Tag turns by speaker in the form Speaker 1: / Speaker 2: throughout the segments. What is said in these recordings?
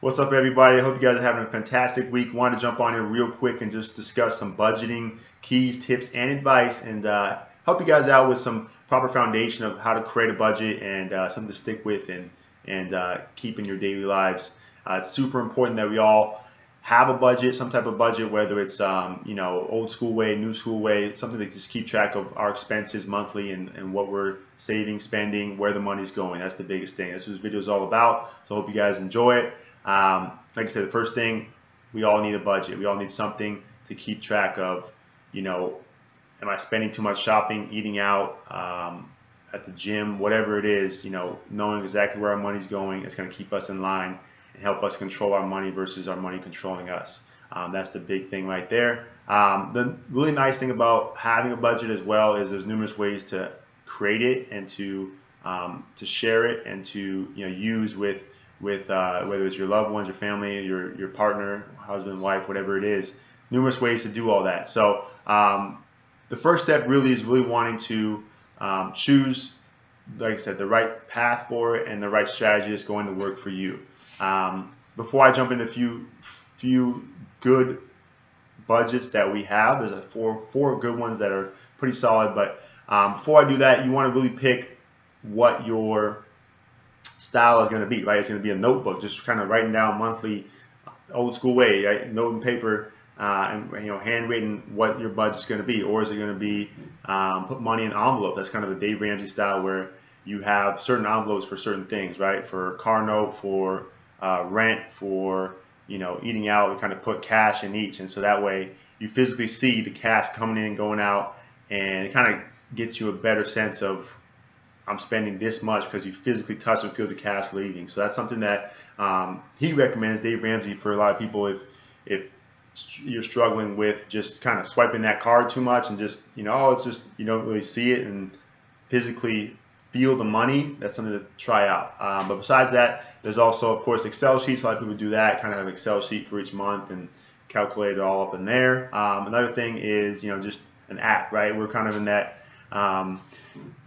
Speaker 1: What's up, everybody? I hope you guys are having a fantastic week. Want to jump on here real quick and just discuss some budgeting keys, tips, and advice, and help you guys out with some proper foundation of how to create a budget and something to stick with and keep in your daily lives. It's super important that we all have a budget, some type of budget, whether it's old school way, new school way, something to just keep track of our expenses monthly and what we're saving, spending, where the money's going. That's the biggest thing. That's what this video is all about. So I hope you guys enjoy it. Like I said, the first thing, we all need a budget. We all need something to keep track of. You know, am I spending too much shopping, eating out, at the gym, whatever it is? Knowing exactly where our money's going is going to keep us in line and help us control our money versus our money controlling us. That's the big thing right there. The really nice thing about having a budget as well is there's numerous ways to create it and to share it and to use with whether it's your loved ones, your family, your partner, husband, wife, whatever it is. Numerous ways to do all that. So the first step really is really wanting to choose, like I said, the right path for it and the right strategy that's going to work for you. Before I jump into a few good budgets that we have, there's four good ones that are pretty solid. But before I do that, you want to really pick what your style is going to be, right? It's going to be a notebook, just kind of writing down monthly, old school way, right? Note and paper, and handwritten what your budget's going to be. Or is it going to be put money in an envelope? That's kind of the Dave Ramsey style, where you have certain envelopes for certain things, right? For car note, for rent, for eating out, we kind of put cash in each, and so that way you physically see the cash coming in, going out, and it kind of gets you a better sense of, I'm spending this much, because you physically touch and feel the cash leaving. So that's something that he recommends, Dave Ramsey, for a lot of people if you're struggling with just kind of swiping that card too much and just it's just you don't really see it and physically feel the money. That's something to try out. But besides that, there's also, of course, Excel sheets. A lot of people do that, kind of have an Excel sheet for each month and calculate it all up in there. Another thing is just an app, right? We're kind of in that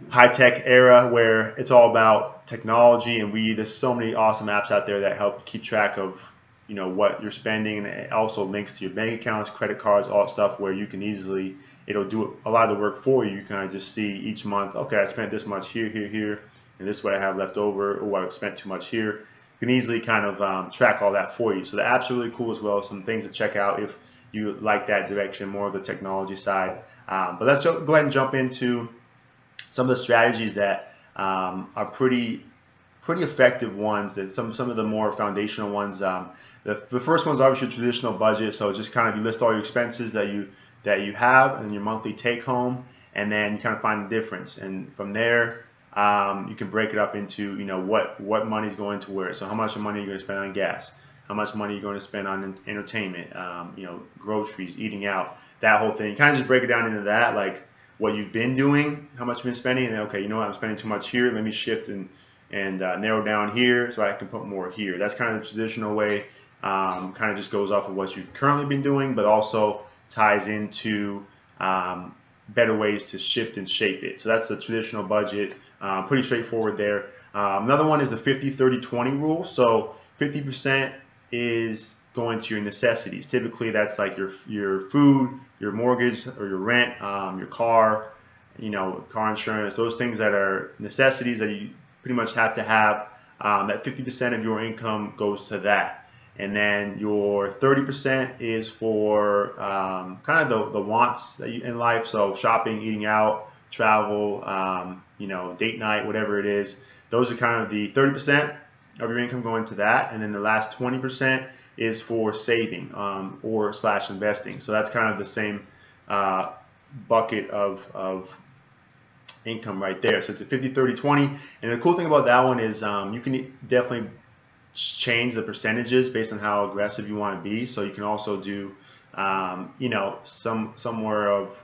Speaker 1: high-tech era where it's all about technology, and there's so many awesome apps out there that help keep track of what you're spending, and it also links to your bank accounts, credit cards, all that stuff, where you can easily, it'll do a lot of the work for you. You kind of just see each month, okay, I spent this much here, and this is what I have left over, or I spent too much here. You can easily kind of track all that for you. So the app's are really cool as well. Some things to check out if you like that direction, more of the technology side. But let's go ahead and jump into some of the strategies that are pretty effective ones. That some of the more foundational ones. The first one's obviously traditional budget. So just kind of you list all your expenses that you have and your monthly take home, and then you kind of find the difference. And from there, you can break it up into what money's going to where. So how much money are you going to spend on gas? How much money you're going to spend on entertainment, groceries, eating out, that whole thing. Kind of just break it down into that, like what you've been doing, how much you've been spending, and then, okay, I'm spending too much here. Let me shift and narrow down here so I can put more here. That's kind of the traditional way. Kind of just goes off of what you've currently been doing, but also ties into better ways to shift and shape it. So that's the traditional budget. Pretty straightforward there. Another one is the 50-30-20 rule. So 50% is going to your necessities. Typically, that's like your food, your mortgage or your rent, your car, car insurance, those things that are necessities that you pretty much have to have. That 50% of your income goes to that. And then your 30% is for kind of the wants that in life. So shopping, eating out, travel, date night, whatever it is. Those are kind of the 30% of your income going to that. And then the last 20% is for saving or / investing. So that's kind of the same bucket of income right there. So it's a 50-30-20. And the cool thing about that one is you can definitely change the percentages based on how aggressive you want to be. So you can also do somewhere of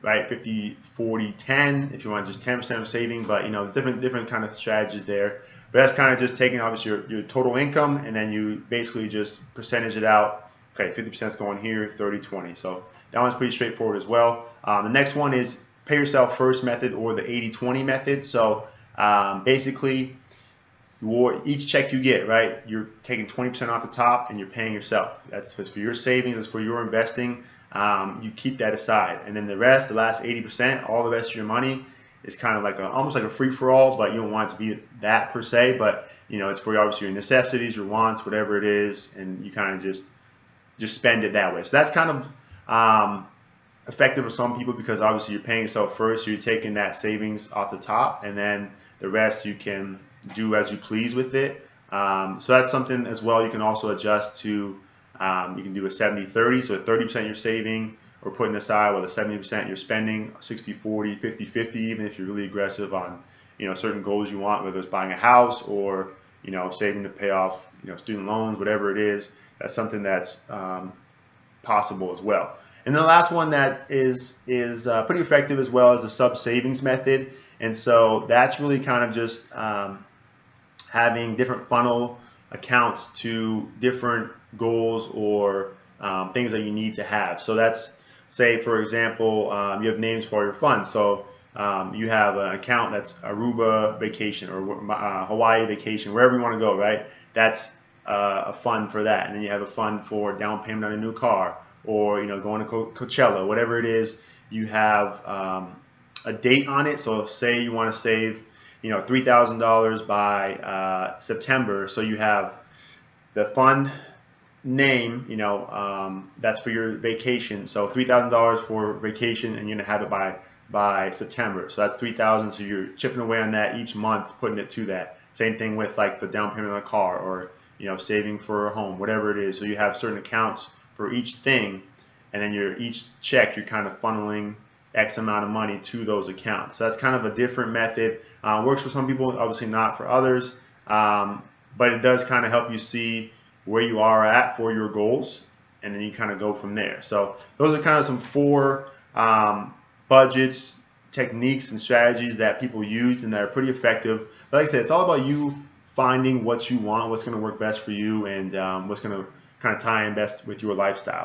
Speaker 1: right 50-40-10 if you want just 10% of saving, but different kind of strategies there. But that's kind of just taking obviously your total income, and then you basically just percentage it out. Okay, 50% is going here, 30-20. So that one's pretty straightforward as well. The next one is pay yourself first method, or the 80-20 method. So basically, each check you get, right, you're taking 20% off the top and you're paying yourself. That's for your savings, that's for your investing. You keep that aside, and then the rest, the last 80%, all the rest of your money is kind of like almost like a free-for-all, but you don't want it to be that per se. But it's for obviously your necessities, your wants, whatever it is, and you kind of just spend it that way. So that's kind of effective for some people because obviously you're paying yourself first, so you're taking that savings off the top, and then the rest you can do as you please with it. So that's something as well you can also adjust to. You can do a 70-30, so 30% you're saving or putting aside, while the 70% you're spending, 60-40, 50-50, even if you're really aggressive on certain goals you want, whether it's buying a house or saving to pay off student loans, whatever it is. That's something that's possible as well. And the last one that is pretty effective as well is the sub savings method. And so that's really kind of just having different funnel accounts to different goals or things that you need to have. So that's, say for example, you have names for your funds. So you have an account that's Aruba vacation or Hawaii vacation, wherever you want to go, right? That's a fund for that. And then you have a fund for down payment on a new car, or going to Coachella, whatever it is. You have a date on it. So say you want to save $3,000 by September. So you have the fund name, that's for your vacation. So $3,000 for vacation, and you're gonna have it by September. So that's $3,000. So you're chipping away on that each month, putting it to that. Same thing with like the down payment on a car, or saving for a home, whatever it is. So you have certain accounts for each thing, and then each check you're kind of funneling X amount of money to those accounts. So that's kind of a different method. Works for some people, obviously not for others, but it does kind of help you see where you are at for your goals, and then you kind of go from there. So those are kind of some 4 budgets, techniques, and strategies that people use and that are pretty effective. But like I said, it's all about you finding what you want, what's going to work best for you, and what's going to kind of tie in best with your lifestyle.